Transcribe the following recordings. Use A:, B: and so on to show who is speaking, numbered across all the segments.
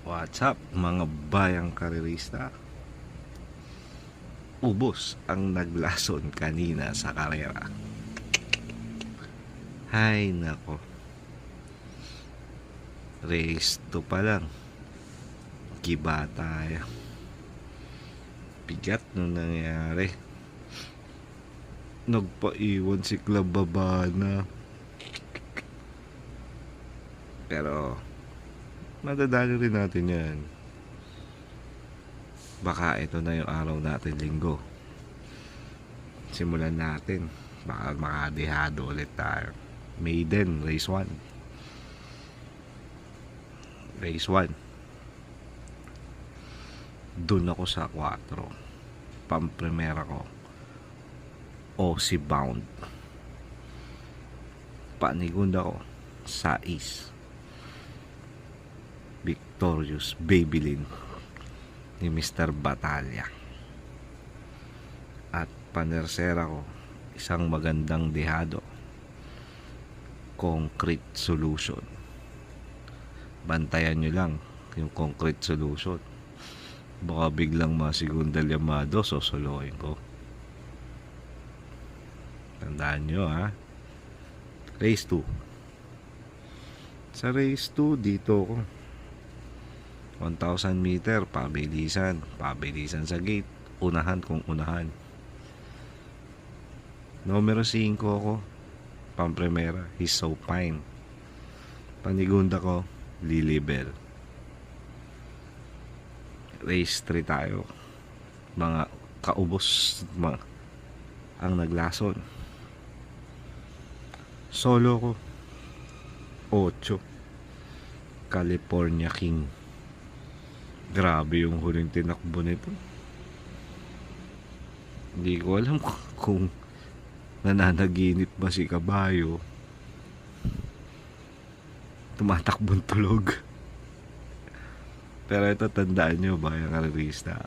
A: What's up mga bayang karerista? Ubos ang naglason kanina sa karera. Hay nako, race 2 pa lang, kiba tayo. Bigat nung nangyari. Nagpaiwan si Klababana. Pero madadali rin natin yan. Baka ito na yung araw natin, linggo. Simulan natin. Baka makadehado ulit tayo. Maiden, race 1. Race 1. Doon ako sa 4. Pampremera ko. OC Bound. Panigunda ko sa East. Victorious Babylin ni Mr. Batalya. At panersera ko, isang magandang dehado, Concrete Solution. Bantayan nyo lang yung Concrete Solution. Baka biglang masigunda Llamado, sosolohin ko. Tandaan nyo ha. Race 2. Sa race 2 dito ko 1,000 meter, pabilisan sa gate, unahan kung unahan. Numero 5 ko, pampremera, He's So Fine. Panigunda ko, Lilibel. Race 3 tayo. Mga kaubos ang naglason. Solo ko 8, California King. Grabe yung huling tinakbo nito. Hindi ko alam kung nananaginip ba si kabayo. Tumatakbong tulog. Pero ito, tandaan nyo bayang karerista,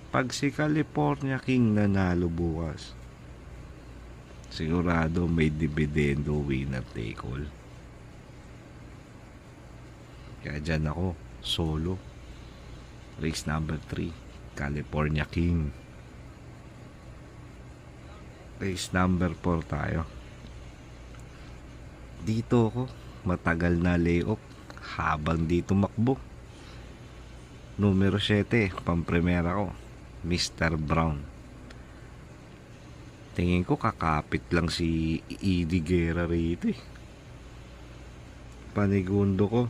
A: pag si California King nanalo bukas, sigurado may dividendo, winner take all. Kaya dyan ako, solo. Race number 3, California King. Race number 4 tayo. Dito ako, matagal na layoff habang dito makbo. Numero 7, pampremera ko, Mr. Brown. Tingin ko kakapit lang si Eddie Guerra rito eh. Panigundo ko,